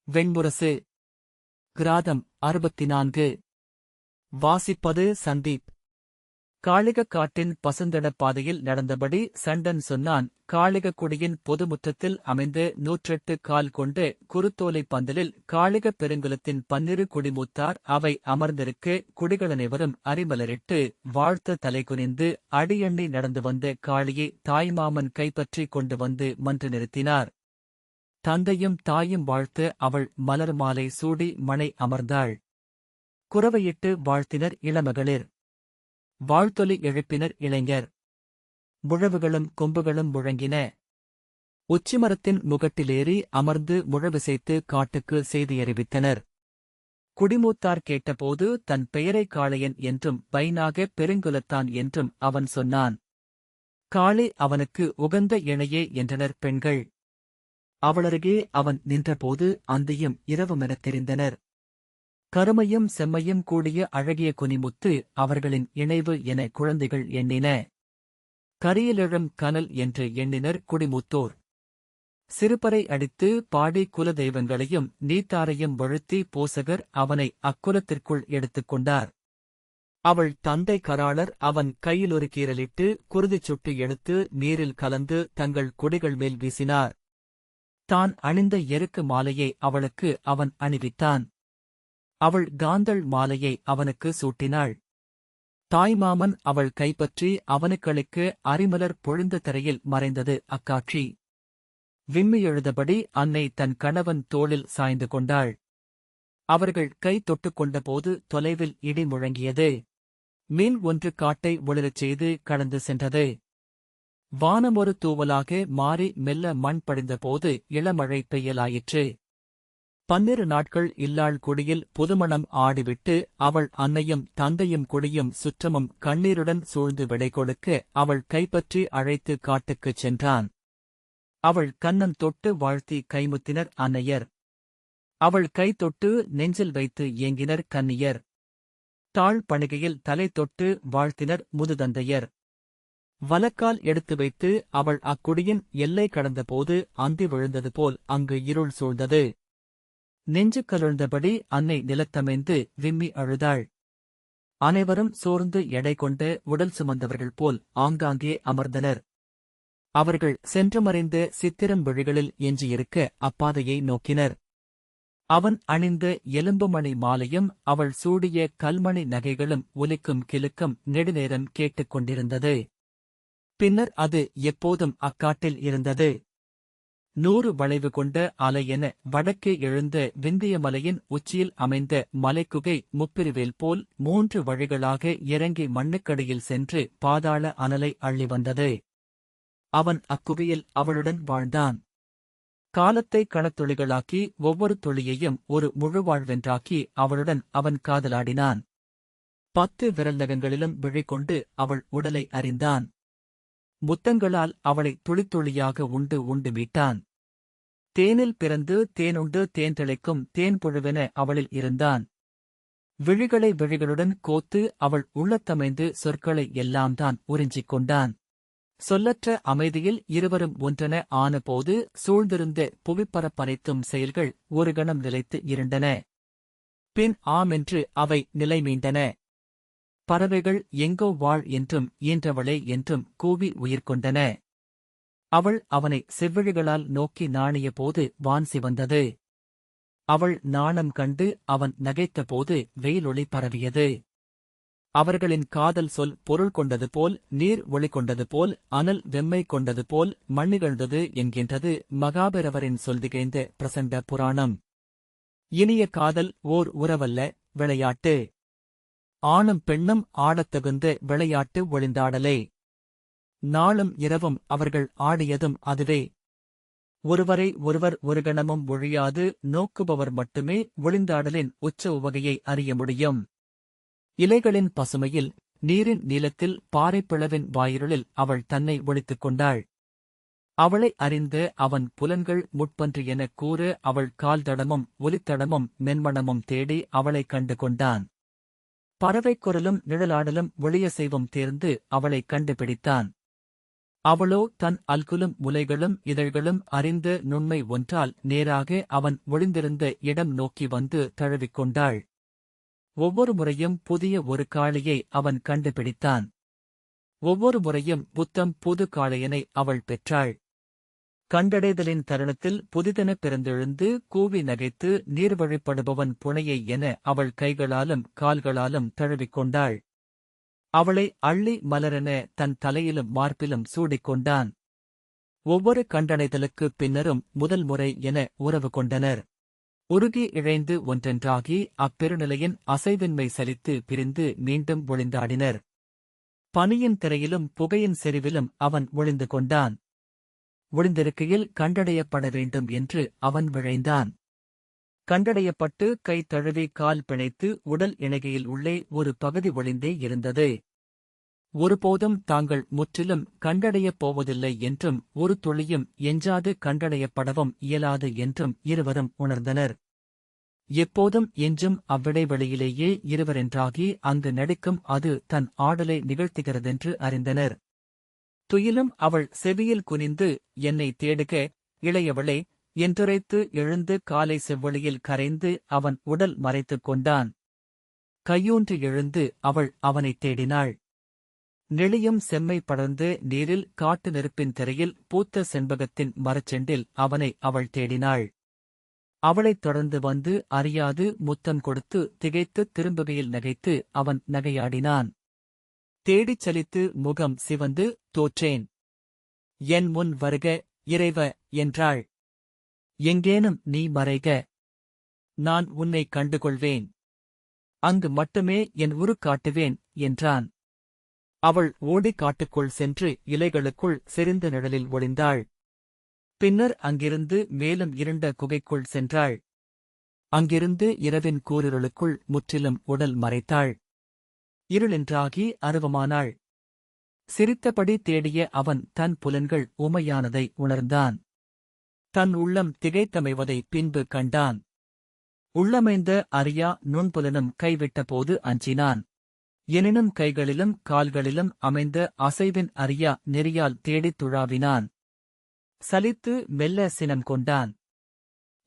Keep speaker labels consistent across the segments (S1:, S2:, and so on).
S1: வெண்முரசு. கிராதம் 64. வாசிப்பது சந்தீப். காளிகக்காட்டின் பசுந்தடப் பாதையில் நடந்தபடி சண்டன் சொன்னான். காளிகக்குடியின் பொதுமுற்றத்தில் அமைந்து 108 கால் கொண்டு குருத்தோலைப் பந்தலில் காளிகப் பெருங்குலத்தின் 12 குடிமூத்தார் அவை அமர்ந்திருக்க குடிகளனைவரும் அரிமலரிட்டு வாழ்த்த தலைகுனிந்து அடியெண்ணி நடந்து வந்த காளியை தாய்மாமன் கைப்பற்றிக் கொண்டு வந்து மன்று நிறுத்தினார். தந்தையும் தாயும் வாழ்த்த அவள் மலர் மாலை சூடி மணை அமர்ந்தாள். குரவையிட்டு வாழ்த்தினர் இளமகளிர். வாழ்த்தொலி எழுப்பினர் இளைஞர். முழவுகளும் கொம்புகளும் முழங்கின. உச்சிமரத்தின் முகட்டிலேறி அமர்ந்து முழவிசைத்து காட்டுக்கு செய்தியறிவித்தனர். குடிமூத்தார் கேட்டபோது தன் பெயரை காளையன் என்றும் பைனாக பெருங்குலத்தான் என்றும் அவன் சொன்னான். காளி அவனுக்கு உகந்த இணையே என்றனர் பெண்கள். அவளருகே அவன் நின்றபோது அந்தியும் இரவுமெனத் தெரிந்தனர். கருமையும் செம்மையும் கூடிய அழகிய குனிமுத்து அவர்களின் இணைவு என குழந்தைகள் எண்ணின. கரியிலெழும் கனல் என்று எண்ணினர் குடிமுத்தோர். சிறுபறை அடித்து பாடி குல தெய்வங்களையும் நீத்தாரையும் வழுத்தி போசகர் அவனை அக்குலத்திற்குள் எடுத்துக் கொண்டார். அவள் தந்தை கராளர் அவன் கையிலொரு கீரலிட்டு குருதிச் சுட்டு எடுத்து நீரில் கலந்து தங்கள் குடிகள் மேல் வீசினார். தான் அணிந்த எருக்கு மாலையை அவளுக்கு அவன் அணிவித்தான். அவள் காந்தள் மாலையை அவனுக்கு சூட்டினாள். தாய்மாமன் அவள் கைப்பற்றி அவனுக்களிக்கு அரிமலர் பொழிந்த தரையில் மறைந்தது அக்காட்சி. விம்மி எழுதபடி அன்னை தன் கணவன் தோளில் சாய்ந்து கொண்டாள். அவர்கள் கை தொட்டுக் கொண்டபோது தொலைவில் இடி முழங்கியது. மீன் ஒன்று காட்டை ஒளிரச் செய்து கடந்து சென்றது. வானமொரு தூவலாக மாறி மெல்ல மண் படிந்தபோது இளமழை பெய்யலாயிற்று. 12 நாட்கள் இல்லாள் குடியில் புதுமணம் ஆடிவிட்டு அவள் அன்னையும் தந்தையும் குடியும் சுற்றமும் கண்ணீருடன் சூழ்ந்து விடை கொடுக்க அவள் கைப்பற்றி அழைத்து காட்டுக்குச் சென்றான். அவள் கன்னம் தொட்டு வாழ்த்தி கைமுத்தினர் அன்னையர். அவள் கை தொட்டு நெஞ்சில் வைத்து ஏங்கினர் கன்னியர். தாழ் பணிகையில் தலை தொட்டு வாழ்த்தினர் முதுதந்தையர். வலக்கால் எடுத்து வைத்து அவள் அக்குடியின் எல்லை கடந்தபோது அந்தி விழுந்தது போல் அங்கு இருள் சூழ்ந்தது. நெஞ்சு கலுழ்ந்தபடி அன்னை நிலத்தமைந்து விம்மி அழுதாள். அனைவரும் சோர்ந்து எடை கொண்ட உடல் சுமந்தவர்கள் போல் ஆங்காங்கே அமர்ந்தனர். அவர்கள் சென்று மறைந்த சித்திரம் விழிகளில் எஞ்சியிருக்க அப்பாதையை நோக்கினர். அவன் அணிந்த எலும்புமணி மாலையும் அவள் சூடிய கல்மணி நகைகளும் ஒலிக்கும் கிலுக்கம் நெடுநேரம் கேட்டுக் கொண்டிருந்தது. பின்னர் அது எப்போதும் அக்காட்டில் இருந்தது. 100 வளைவு கொண்ட அலையென வடக்கே எழுந்த விந்தியமலையின் உச்சியில் அமைந்த மலைக்குகை முப்பிரிவேல் போல் 3 வழிகளாக இறங்கி மண்ணுக்கடியில் சென்று பாதாள அனலை அள்ளி வந்தது. அவன் அக்குகையில் அவளுடன் வாழ்ந்தான். காலத்தை கணத்துளிகளாக்கி ஒவ்வொரு துளியையும் ஒரு முழுவாழ்வென்றாக்கி அவளுடன் அவன் காதலாடினான். 10 விரல் நகங்களிலும் விழிகொண்டு அவள் உடலை அறிந்தான். முத்தங்களால் அவளை துளித்துளியாக உண்டு உண்டு மீட்டான். தேனில் பிறந்து தேனுண்டு தேன் தெளிக்கும் தேன் புழுவென அவளில் இருந்தான். விழிகளை விழிகளுடன் கோத்து அவள் உள்ளத்தமைந்து சொற்களை எல்லாம்தான் உறிஞ்சிக் கொண்டான். சொல்லற்ற அமைதியில் இருவரும் ஒன்றென ஆனபோது சூழ்ந்திருந்த புவிப்பரப்பனைத்தும் செயல்கள் ஒரு கணம் நிலைத்து இருண்டன. பின் ஆமென்று அவை நிலை மீண்டன. பறவைகள் எங்கோ வாழ் என்றும் ஈன்றவளே என்றும் கூவி உயிர் கொண்டன. அவள் அவனை செவ்விழிகளால் நோக்கி நாணிய போது வான் சிவந்தது. அவள் நாணம் கண்டு அவன் நகைத்தபோது வெயிலொளி பரவியது. அவர்களின் காதல் சொல் பொருள் கொண்டது போல் நீர் ஒளி கொண்டது போல் அனல் வெம்மை கொண்டது போல் மண்ணிகழ்ந்தது என்கின்றது மகாபைரவரின் சொல்திகைந்த பிரசண்ட புராணம். இனிய காதல் ஓர் உறவல்ல, விளையாட்டு. ஆணும் பெண்ணும் ஆடத்தகுந்த விளையாட்டு ஒளிந்தாடலே. நாளும் இரவும் அவர்கள் ஆடியதும் அதுவே. ஒருவரை ஒருவர் ஒரு கணமும் ஒழியாது நோக்குபவர் மட்டுமே ஒளிந்தாடலின் உச்ச உவகையை அறிய முடியும். இலைகளின் பசுமையில், நீரின் நீளத்தில், பாறைப்பிளவின் வாயிருளில் அவள் தன்னை ஒளித்துக் கொண்டாள். அவளை அறிந்த அவன் புலன்கள் முட்பன்று எனக் கூற அவள் கால்தடமும் ஒலித்தடமும் மென்மணமும் தேடி அவளைக் கண்டு கொண்டான். பறவைக் குரலும் நிழலாடலும் ஒளியசைவும் தேர்ந்து அவளைக் கண்டுபிடித்தான். அவளோ தன் அல்குலும் முலைகளும் இதழ்களும் அறிந்த நுண்மை ஒன்றால் நேராக அவன் ஒளிந்திருந்த இடம் நோக்கி வந்து தழுவிக்கொண்டாள். ஒவ்வொரு முறையும் புதிய ஒரு காளையை அவன் கண்டுபிடித்தான். ஒவ்வொரு முறையும் புத்தம் புது காளையனை அவள் பெற்றாள். கண்டடைதலின் தருணத்தில் புதிதென பிறந்தெழுந்து கூவி நகைத்து நீர்வழிப்படுபவன் புனையை என அவள் கைகளாலும் கால்களாலும் தழுவிக்கொண்டாள். அவளை அள்ளி மலரென தன் தலையிலும் மார்பிலும் சூடிக்கொண்டான். ஒவ்வொரு கண்டடைதலுக்குப் பின்னரும் முதல் முறை என உறவு கொண்டனர். உருகி இழைந்து ஒன்றென்றாகி அப்பெருநிலையின் அசைவின்மை சலித்து பிரிந்து மீண்டும் ஒளிந்தாடினர். பனியின் திரையிலும் புகையின் செறிவிலும் அவன் ஒளிந்து கொண்டான். ஒளிந்திருக்கையில் கண்டடையப்பட வேண்டும் என்று அவன் விழைந்தான். கண்டடையப்பட்டு கை தழுவி கால் பிணைத்து உடல் இணைகையில் உள்ளே ஒரு பகுதி ஒளிந்தே இருந்தது. ஒருபோதும் தாங்கள் முற்றிலும் கண்டடையப் போவதில்லை என்றும் ஒரு துளியும் எஞ்சாது கண்டடையப்படவும் இயலாது என்றும் இருவரும் உணர்ந்தனர். எப்போதும் எஞ்சும் அவ்விடைவெளியிலேயே இருவரென்றாகி அங்கு நடிக்கும் அது தன் ஆடலை நிகழ்த்துகிறதென்று அறிந்தனர். துயிலும் அவள் செவியில் குனிந்து, என்னை தேடுக, இளையவளே என்றுரைத்து எழுந்து காலை செவ்வொளியில் கரைந்து அவன் உடல் மறைத்துக் கொண்டான். கையூன்றி எழுந்து அவள் அவனைத் தேடினாள். நெளியும் செம்மை படர்ந்து நீரில் காட்டு நெருப்பின் திரையில் பூத்த செண்பகத்தின் மரச்செண்டில் அவனை அவள் தேடினாள். அவளைத் தொடர்ந்து வந்து அறியாது முத்தம் கொடுத்து திகைத்து திரும்புகையில் நகைத்து அவன் நகையாடினான். தேடிச் சலித்து முகம் சிவந்து, தோற்றேன், என் முன் வருக இறைவ என்றாள். எங்கேனும் நீ மறைக, நான் உன்னை கண்டுகொள்வேன், அங்கு மட்டுமே என் உரு காட்டுவேன் என்றான். அவள் ஓடி காட்டுக்குள் சென்று இலைகளுக்குள் செறிந்த நிழலில் ஒளிந்தாள். பின்னர் அங்கிருந்து மேலும் இருண்ட குகைக்குள் சென்றாள். அங்கிருந்து இரவின் கூரிருளுக்குள் முற்றிலும் உடல் மறைத்தாள். இருளென்றாகி அருவமானாள். சிரித்தபடி தேடிய அவன் தன் புலன்கள் உமையானதை உணர்ந்தான். தன் உள்ளம் திகைத்தமைவதை பின்பு கண்டான். உள்ளமைந்த அறியா நுண்புலனும் கைவிட்டபோது அஞ்சினான். எனினும் கைகளிலும் கால்களிலும் அமைந்த அசைவின் அறியா நெறியால் தேடித் துழாவினான். சலித்து மெல்ல சினம் கொண்டான்.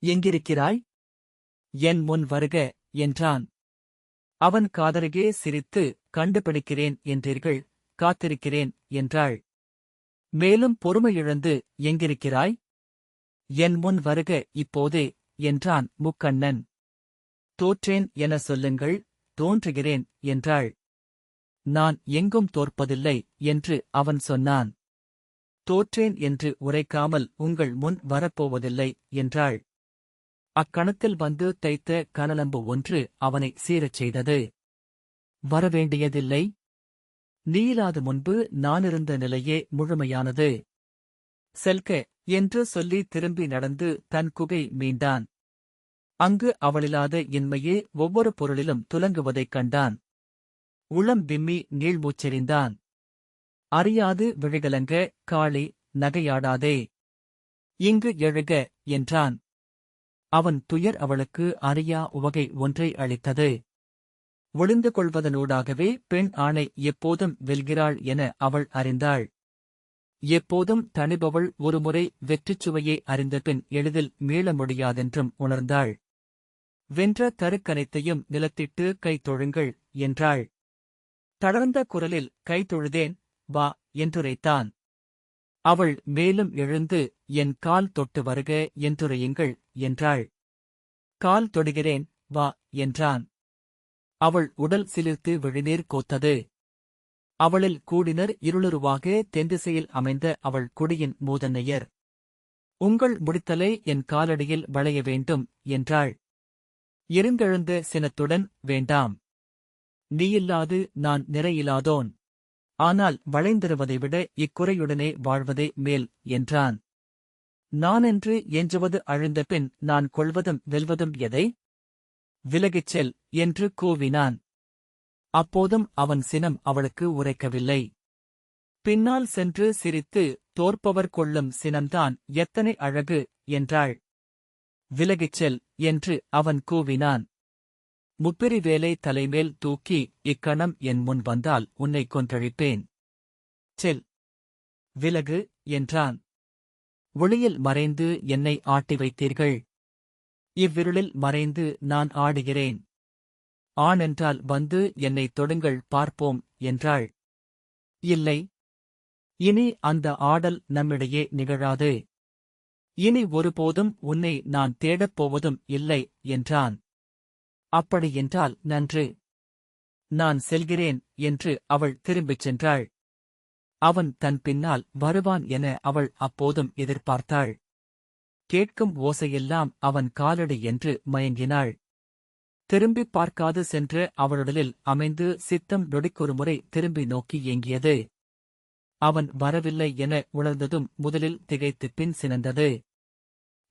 S1: எங்கிருக்கிறாய்? என் முன் வருக என்றான். அவன் காதருகே சிரித்து, கண்டுபிடிக்கிறேன் என்றீர்கள், காத்திருக்கிறேன் என்றாள். மேலும் பொறுமையிழந்து, எங்கிருக்கிறாய்? என் முன் வருக இப்போதே என்றான் முக்கண்ணன். தோற்றேன் என சொல்லுங்கள், தோன்றுகிறேன் என்றாள். நான் எங்கும் தோற்பதில்லை என்று அவன் சொன்னான். தோற்றேன் என்று உரைக்காமல் உங்கள் முன் வரப்போவதில்லை என்றாள். அக்கணத்தில் வந்து தைத்த கனலம்பு ஒன்று அவனை சீரச் செய்தது. வரவேண்டியதில்லை, நீயிலாது முன்பு நானிருந்த நிலையே முழுமையானது. செல்க என்று சொல்லி திரும்பி நடந்து தன் குகை மீண்டான். அங்கு அவளில்லாத இன்மையே ஒவ்வொரு பொருளிலும் துலங்குவதைக் கண்டான். உளம் விம்மி நீள்மூச்செறிந்தான். அறியாது விழிகலங்க, காளி, நகையாடாதே, இங்கு எழுக என்றான். அவன் துயர் அவளுக்கு அறியா உவகை ஒன்றை அளித்தது. ஒளிந்து கொள்வதனூடாகவே பெண் ஆணை எப்போதும் வெல்கிறாள் என அவள் அறிந்தாள். எப்போதும் தணிபவள் ஒருமுறை வெற்றிச் சுவையை அறிந்தபின் எளிதில் மீள முடியாதென்றும் உணர்ந்தாள். வென்ற தருக்கனைத்தையும் நிலத்திட்டு கை தொழுங்கள் என்றாள். தளர்ந்த குரலில் கை தொழுதேன், வா என்றுரைத்தான். அவள் மேலும் எழுந்து, என் கால் தொட்டு வருக என்றுரையுங்கள் என்றாள். கால் தொடுகிறேன், வா என்றான். அவள் உடல் சிலிர்த்து விழிநீர் கோத்தது. அவளில் கூடினர் இருளுருவாக தென்திசையில் அமைந்த அவள் குடியின் மூதன்னையர். உங்கள் முடித்தலை என் காலடியில் வளைய வேண்டும் என்றாள். இருங்கெழுந்த சினத்துடன், வேண்டாம், நீயில்லாது நான் நிறையிலாதோன், ஆனால் வளைந்திருவதை விட இக்குறையுடனே வாழ்வதே மேல் என்றான். நானென்று எஞ்சுவது அழிந்தபின் நான் கொள்வதும் வெல்வதும் எதை? விலகிச் செல் என்று கூவினான். அப்போதும் அவன் சினம் அவளுக்கு உரைக்கவில்லை. பின்னால் சென்று சிரித்து, தோற்பவர் கொள்ளும் சினம்தான் எத்தனை அழகு என்றாள். விலகிச் செல் என்று அவன் கூவினான். முப்பிரி வேலை தலைமேல் தூக்கி, இக்கணம் என் முன் வந்தால் உன்னை கொன்றழிப்பேன். செல் விலகு என்றான். ஒளியில் மறைந்து என்னை ஆட்டி வைத்தீர்கள். இவ்விருளில் மறைந்து நான் ஆடுகிறேன். ஆணென்றால் வந்து என்னை தொடுங்கள் பார்ப்போம் என்றாள். இல்லை. இனி அந்த ஆடல் நம்மிடையே நிகழாது. இனி ஒருபோதும் உன்னை நான் தேடப் போவதும் இல்லை என்றான். அப்படியென்றால் நன்று. நான் செல்கிறேன் என்று அவள் திரும்பிச் சென்றாள். அவன் தன் பின்னால் வருவான் என அவள் அப்போதும் எதிர்பார்த்தாள். கேட்கும் ஓசையெல்லாம் அவன் காலடி என்று மயங்கினாள். திரும்பிப் பார்க்காது சென்ற அவளுடலில் அமைந்து சித்தம் நொடிக்கொருமுறை திரும்பி நோக்கி ஏங்கியது. அவன் வரவில்லை என உணர்ந்ததும் முதலில் திகைத்துப் பின் சினந்தது.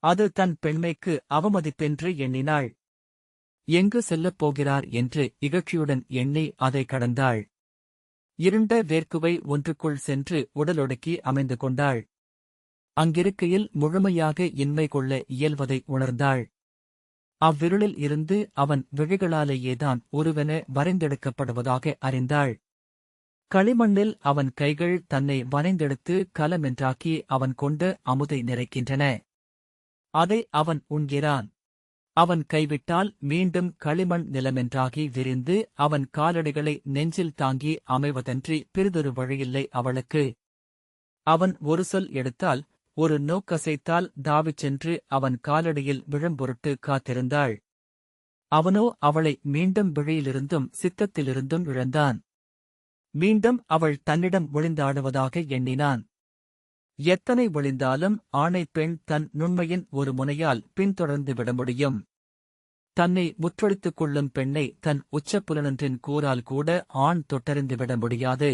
S1: அது தன் பெண்மைக்கு அவமதிப்பென்று எண்ணினாள். எங்கு செல்லப் போகிறார் என்று இகழ்ச்சியுடன் எண்ணி அதை கடந்தாள். இருண்ட வேர்க்குவை ஒன்றுக்குள் சென்று உடலொடுக்கி அமைந்து கொண்டாள். அங்கிருக்கையில் முழுமையாக இன்மை கொள்ள இயல்வதை உணர்ந்தாள். அவ்விருளில் இருந்து அவன் விழிகளாலேயேதான் ஒருவென வரைந்தெடுக்கப்படுவதாக அறிந்தாள். களிமண்ணில் அவன் கைகள் தன்னை வரைந்தெடுத்து கலமென்றாக்கி அவன் கொண்ட அமுதை நிறைக்கின்றன. அதை அவன் உண்கிறான். அவன் கைவிட்டால் மீண்டும் களிமண் நிலமென்றாகி விரிந்து அவன் காலடிகளை நெஞ்சில் தாங்கி அமைவதன்றி பிறிதொரு வழியில்லை அவளுக்கு. அவன் ஒரு சொல் எடுத்தால், ஒரு நோக்கசைத்தால் தாவிச் சென்று அவன் காலடியில் விழும்பொருட்டு காத்திருந்தாள். அவனோ அவளை மீண்டும் விழியிலிருந்தும் சித்தத்திலிருந்தும் இழந்தான். மீண்டும் அவள் தன்னிடம் ஒளிந்தாடுவதாக எண்ணினான். எத்தனை ஒளிந்தாலும் ஆணைப் பெண் தன் நுண்மையின் ஒரு முனையால் பின்தொடர்ந்து விட முடியும். தன்னை முற்றொழித்துக் கொள்ளும் பெண்ணை தன் உச்சப்புலனொன்றின் கூறால் கூட ஆண் தொட்டறிந்துவிட முடியாது.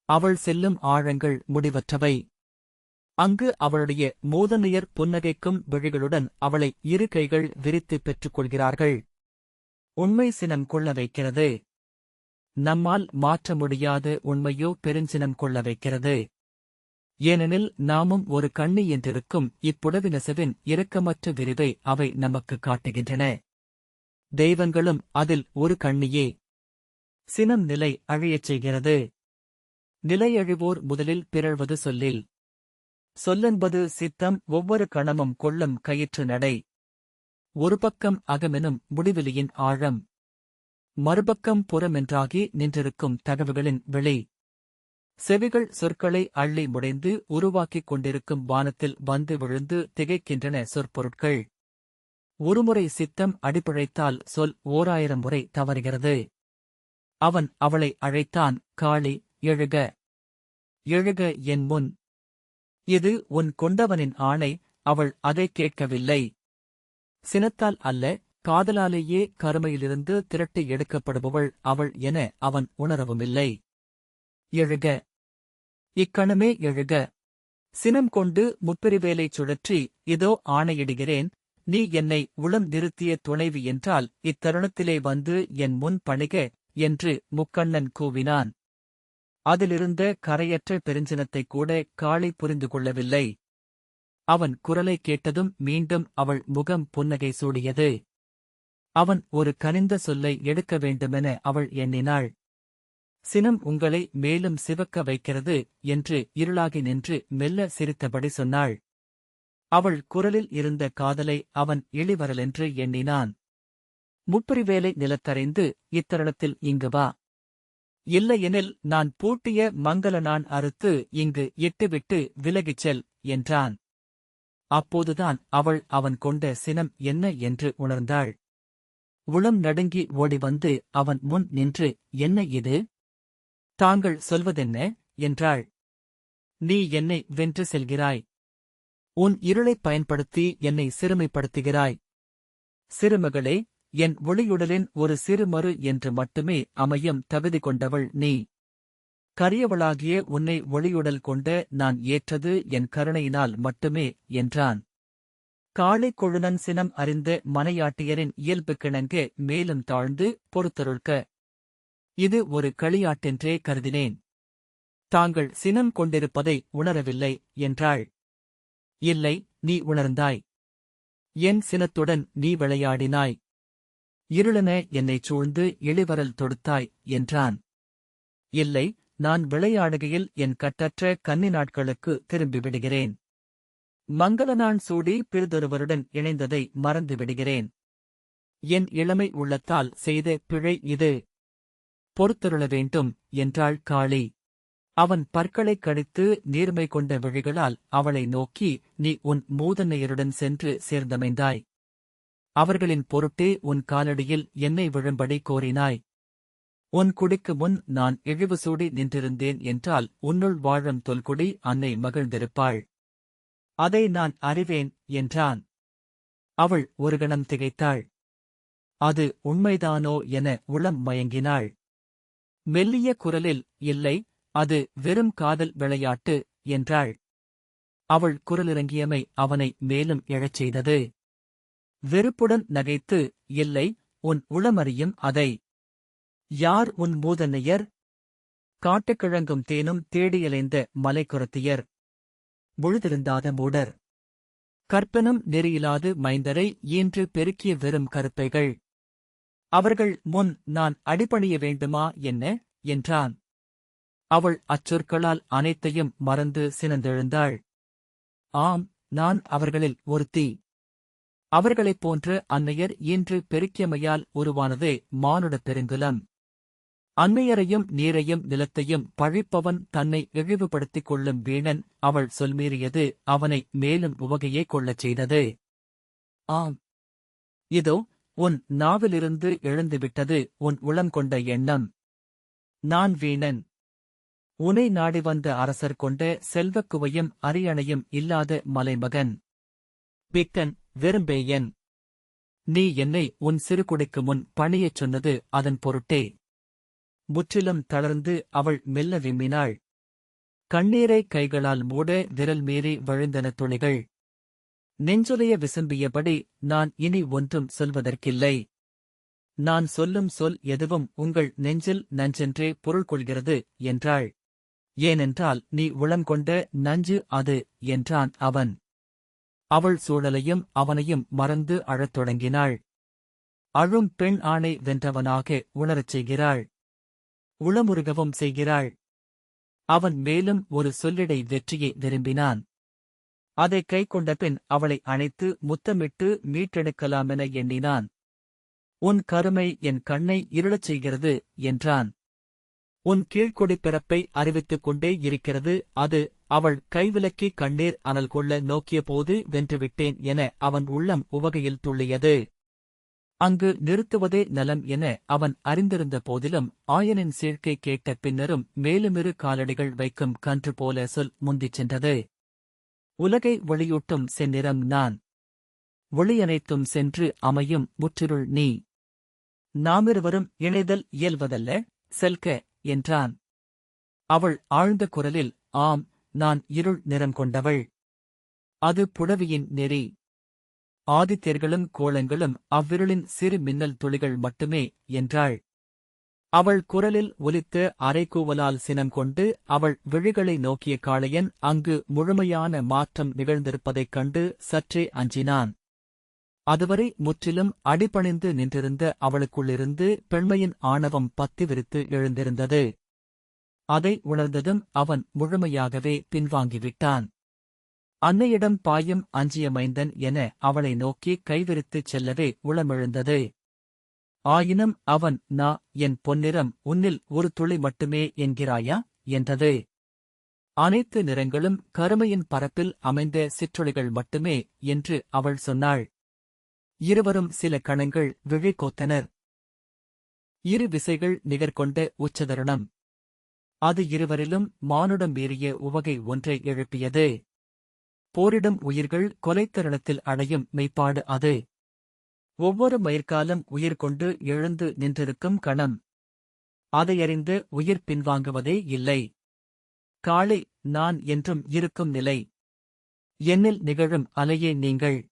S1: அவள் செல்லும் ஆழங்கள் முடிவற்றவை. அங்கு அவளுடைய மோதனியர் புன்னகைக்கும் விழிகளுடன் அவளை இரு கைகள் விரித்து பெற்றுக் கொள்கிறார்கள். உண்மை சினம் கொள்ள வைக்கிறது. நம்மால் மாற்ற முடியாத உண்மையோ பெருஞ்சினம் கொள்ள வைக்கிறது. ஏனெனில் நாமும் ஒரு கண்ணி என்றிருக்கும் இப்புடவி நெசவின் இரக்கமற்ற விரிவை அவை நமக்கு காட்டுகின்றன. தெய்வங்களும் அதில் ஒரு கண்ணியே. சினம் நிலை அழியச் செய்கிறது. நிலையழிவோர் முதலில் பிறழ்வது சொல்லில். சொல்லென்பது சித்தம் ஒவ்வொரு கணமும் கொள்ளும் கயிற்று நடை. ஒரு பக்கம் அகமெனும் முடிவெளியின் ஆழம். மறுபக்கம் புறமென்றாகி நின்றிருக்கும் தகவுகளின் வெளி. செவிகள் சொற்களை அள்ளி முடைந்து உருவாக்கிக் கொண்டிருக்கும் வானத்தில் வந்து விழுந்து திகைக்கின்றன சொற்பொருட்கள். ஒருமுறை சித்தம் அடிப்பிழைத்தால் சொல் 1000 முறை தவறுகிறது. அவன் அவளை அழைத்தான். காளி, எழுக. எழுக என் முன். இது உன் கொண்டவனின் ஆணை. அவள் அதை கேட்கவில்லை. சினத்தால் அல்ல, காதலாலேயே கருமையிலிருந்து திரட்டி எடுக்கப்படுபவள் அவள் என அவன் உணரவுமில்லை. எழுக. இக்கணமே எழுக. சினம் கொண்டு முப்பிரிவேலைச் சுழற்றி, இதோ ஆணையிடுகிறேன், நீ என்னை உளம் நிறுத்திய துணைவி என்றால் இத்தருணத்திலே வந்து என் முன் பணிக என்று முக்கண்ணன் கூவினான். அதிலிருந்த கரையற்ற பெருஞ்சினத்தைக் கூட காளி புரிந்து கொள்ளவில்லை. அவன் குரலை கேட்டதும் மீண்டும் அவள் முகம் புன்னகை சூடியது. அவன் ஒரு கனிந்த சொல்லை எடுக்க வேண்டுமென அவள் எண்ணினாள். சினம் உங்களை மேலும் சிவக்க வைக்கிறது என்று இருளாகி நின்று மெல்ல சிரித்தபடி சொன்னாள். அவள் குரலில் இருந்த காதலை அவன் இழிவரலென்று எண்ணினான். முப்பிரிவேலை நிலத்தறைந்து இத்தருணத்தில் இங்கு வா. இல்லையெனில் நான் பூட்டிய மங்கள நான் அறுத்து இங்கு இட்டுவிட்டு விலகிச் செல் என்றான். அப்போதுதான் அவள் அவன் கொண்ட சினம் என்ன என்று உணர்ந்தாள். உளம் நடுங்கி ஓடிவந்து அவன் முன் நின்று, என்ன இது? தாங்கள் சொல்வதென்ன என்றாள். நீ என்னை வென்று செல்கிறாய். உன் இருளைப் பயன்படுத்தி என்னை சிறுமைப்படுத்துகிறாய். சிறுமகளே, என் ஒளியுடலின் ஒரு சிறுமறு என்று மட்டுமே அமையும் தகுதி கொண்டவள் நீ. கரியவளாகிய உன்னை ஒளியுடல் கொண்ட நான் ஏற்றது என் கருணையினால் மட்டுமே என்றான். காளி கொழுநன் சினம் அறிந்த மனையாட்டியரின் இயல்புக்கிணங்க மேலும் தாழ்ந்து பொறுத்தருள்க. இது ஒரு களியாட்டென்றே கருதினேன். தாங்கள் சினம் கொண்டிருப்பதை உணரவில்லை என்றாள். இல்லை, நீ உணர்ந்தாய். என் சினத்துடன் நீ விளையாடினாய். இருளென என்னைச் சூழ்ந்து இளிவரல் தொடுத்தாய் என்றான். இல்லை, நான் விளையாடுகையில் என் கட்டற்ற கன்னி நாட்களுக்கு திரும்பிவிடுகிறேன். மங்களனான் சூடி பிறிதொருவருடன் இணைந்ததை மறந்து விடுகிறேன். என் இளமை உள்ளத்தால் செய்த பிழை இது. பொறுத்தருள வேண்டும் என்றாள் காளி. அவன் பற்களைக் கடித்து நீர்மை கொண்ட விழிகளால் அவளை நோக்கி, நீ உன் மூதன்னையருடன் சென்று சேர்ந்தமைந்தாய். அவர்களின் பொருட்டே உன் காலடியில் என்னை விழும்படி கோரினாய். உன் குடிக்கு முன் நான் இழிவு சூடி நின்றிருந்தேன் என்றால் உன்னுள் வாழும் தொல்குடி அன்னை மகிழ்ந்திருப்பாள். அதை நான் அறிவேன் என்றான். அவள் ஒரு கணம் திகைத்தாள். அது உண்மைதானோ என உளம் மயங்கினாள். மெல்லிய குரலில், இல்லை, அது வெறும் காதல் விளையாட்டு என்றாள். அவள் குரலிறங்கியமை அவனை மேலும் எழச் செய்தது. வெறுப்புடன் நகைத்து, இல்லை, உன் உளமறியும் அதை. யார் உன் மூதன்னையர்? காட்டுக்கிழங்கும் தேனும் தேடியலைந்த மலைக்குரத்தியர். முழுதிருந்தாத மூடர். கற்பனும் நெறியிலாது மைந்தரை ஈன்று பெருக்கிய வெறும் கருப்பைகள். அவர்கள் முன் நான் அடிபணிய வேண்டுமா என்ன என்றான். அவள் அச்சொற்களால் அனைத்தையும் மறந்து சினந்தெழுந்தாள். ஆம், நான் அவர்களில் ஒருத்தி. அவர்களைப் போன்ற அன்னையர் ஈன்று பெருக்கியமையால் உருவானதே மானுடப் பெருங்குலம். அன்னையரையும் நீரையும் நிலத்தையும் பழிப்பவன் தன்னை இழிவுபடுத்திக் கொள்ளும் வீணன். அவள் சொல்மீறியது அவனை மேலும் உவகையே கொள்ளச் செய்தது. ஆம், இதோ உன் நாவிலிருந்து எழுந்துவிட்டது உன் உளம் கொண்ட எண்ணம். நான் வீணன். உனை நாடி வந்த அரசர் கொண்ட செல்வக்குவையும் அரியணையும் இல்லாத மலைமகன். பிக்கன், வெறும்பேயன். நீ என்னை உன் சிறுகுடைக்கு முன் பணியச் சொன்னது அதன் பொருட்டே. முற்றிலும் தளர்ந்து அவள் மெல்ல விம்மினாள். கண்ணீரை கைகளால் மூட விரல் மீறி வழிந்தன துளிகள். நெஞ்சுலைய விசும்பியபடி, நான் இனி ஒன்றும் சொல்வதற்கில்லை. நான் சொல்லும் சொல் எதுவும் உங்கள் நெஞ்சில் நஞ்சென்றே பொருள் கொள்கிறது என்றாள். ஏனென்றால் நீ உளங்கொண்ட நஞ்சு அது என்றான் அவன். அவள் சூழலையும் அவனையும் மறந்து அழத் தொடங்கினாள். அழும் பெண் ஆணை வென்றவனாக உணரச் செய்கிறாள். உளமுருகவும் செய்கிறாள். அவன் மேலும் ஒரு சொல்லிடை வெற்றியை விரும்பினான். அதை கைக்கொண்ட பின் அவளை அணைத்து முத்தமிட்டு மீட்டெடுக்கலாமென எண்ணினான். உன் கருமை என் கண்ணை இருளச் செய்கிறது என்றான். உன் கீழ்க்குடிப் பிறப்பை அறிவித்துக் கொண்டே இருக்கிறது அது. அவள் கைவிலக்கி கண்ணீர் அனல் கொள்ள நோக்கியபோது வென்றுவிட்டேன் என அவன் உள்ளம் உவகையில் துள்ளியது. அங்கு நிறுத்துவதே நலம் என அவன் அறிந்திருந்த போதிலும் ஆயனின் சீழ்க்கை கேட்ட பின்னரும் மேலுமிரு காலடிகள் வைக்கும் கன்று போல சொல் முந்திச் சென்றது. உலகை ஒளியூட்டும் செந்நிறம் நான். ஒளியனைத்தும் சென்று அமையும் முற்றிருள் நீ. நாமிருவரும் இணைதல் இயல்வதல்ல, செல்க என்றான். அவள் ஆழ்ந்த குரலில், ஆம், நான் இருள் நிறம் கொண்டவள். அது புடவியின் நெறி. ஆதித்யர்களும் கோளங்களும் அவ்விருளின் சிறு மின்னல் துளிகள் மட்டுமே என்றாள். அவள் குரலில் ஒலித்த அரைக்கூவலால் சினம் கொண்டு அவள் விழிகளை நோக்கிய காளையன் அங்கு முழுமையான மாற்றம் நிகழ்ந்திருப்பதைக் கண்டு சற்றே அஞ்சினான். அதுவரை முற்றிலும் அடிபணிந்து நின்றிருந்த அவளுக்குள்ளிருந்து பெண்மையின் ஆணவம் பத்தி விரித்து எழுந்திருந்தது. அதை உணர்ந்ததும் அவன் முழுமையாகவே பின்வாங்கிவிட்டான். அன்னையிடம் பாயும் அஞ்சிய மைந்தன் என அவளை நோக்கி கைவிரித்துச் செல்லவே உளமெழுந்தது. ஆயினும் அவன், என் பொன்னிறம் உன்னில் ஒரு துளி மட்டுமே என்கிறாயா என்றது. அனைத்து நிறங்களும் கருமையின் பரப்பில் அமைந்த சிற்றொளிகள் மட்டுமே என்று அவள் சொன்னாள். இருவரும் சில கணங்கள் விழி கோத்தனர். இரு விசைகள் நிகர்கொண்ட உச்சதருணம். அது இருவரிலும் மானுடம் மீறிய உவகை ஒன்றை எழுப்பியது. போரிடும் உயிர்கள் கொலைத்தருணத்தில் அடையும் மெய்ப்பாடு அது. ஒவ்வொரு மயிர்காலம் உயிர் கொண்டு எழுந்து நின்றிருக்கும் கணம். அதையறிந்து உயிர் பின்வாங்குவதே இல்லை. காளை நான் என்றும் இருக்கும் நிலை. என்னில் நிகழும் அலையே நீங்கள்.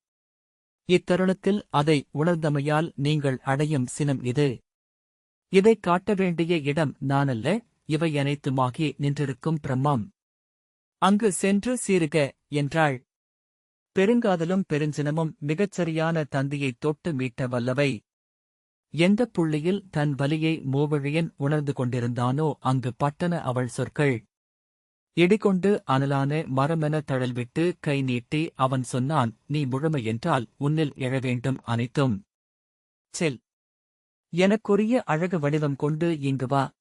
S1: இத்தருணத்தில் அதை உணர்ந்தமையால் நீங்கள் அடையும் சினம் இது. இதைக் காட்ட வேண்டிய இடம் நானல்ல, இவை அனைத்துமாகி நின்றிருக்கும் பிரம்மம். அங்கு சென்று சீருக என்றாள். பெருங்காதலும் பெருஞ்சினமும் மிகச்சரியான தந்தியைத் தொட்டு மீட்ட வல்லவை. எந்தப் புள்ளியில் தன் வலியை மூவழியன் உணர்ந்து கொண்டிருந்தானோ அங்கு பட்டன அவள் சொற்கள். இடிகொண்டு அனலான மரமென தழல்விட்டு கை நீட்டி அவன் சொன்னான், நீ முழுமை என்றால் உன்னில் எழவேண்டும் அனைத்தும். செல். எனக்குரிய அழகு வடிவம் கொண்டு இங்கு வா.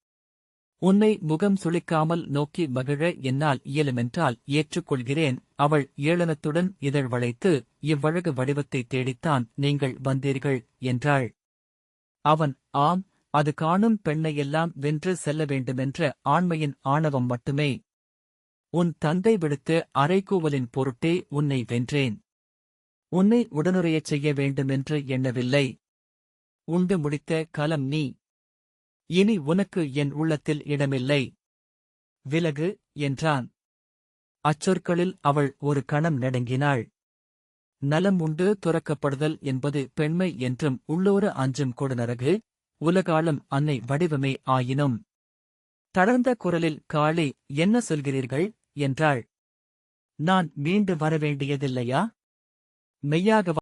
S1: உன்னை முகம் சுளிக்காமல் நோக்கி மகிழ என்னால் இயலுமென்றால் ஏற்றுக்கொள்கிறேன். அவள் ஏளனத்துடன் இதழ் வளைத்து, இவ்வழகு வடிவத்தைத் தேடித்தான் நீங்கள் வந்தீர்கள் என்றாள். அவன், ஆம், அது காணும் பெண்ணையெல்லாம் வென்று செல்ல வேண்டுமென்ற ஆண்மையின் ஆணவம் மட்டுமே. உன் தந்தை விடுத்த அறைகூவலின் பொருட்டே உன்னை வென்றேன். உன்னை உடனுறையச் செய்ய வேண்டுமென்று எண்ணவில்லை. உண்டு முடித்த கலம் நீ. இனி உனக்கு என் உள்ளத்தில் இடமில்லை. விலகு என்றான். அச்சொற்களில் அவள் ஒரு கணம் நடுங்கினாள். நலம் உண்டு துறக்கப்படுதல் என்பது பெண்மை என்றும் உள்ளோர அஞ்சும் கொடுநரகு, உலகாளும் அன்னை வடிவமே ஆயினும். தளர்ந்த குரலில் காளி, என்ன சொல்கிறீர்கள் என்றாள். நான் மீண்டு வரவேண்டியதில்லையா? மெய்யாக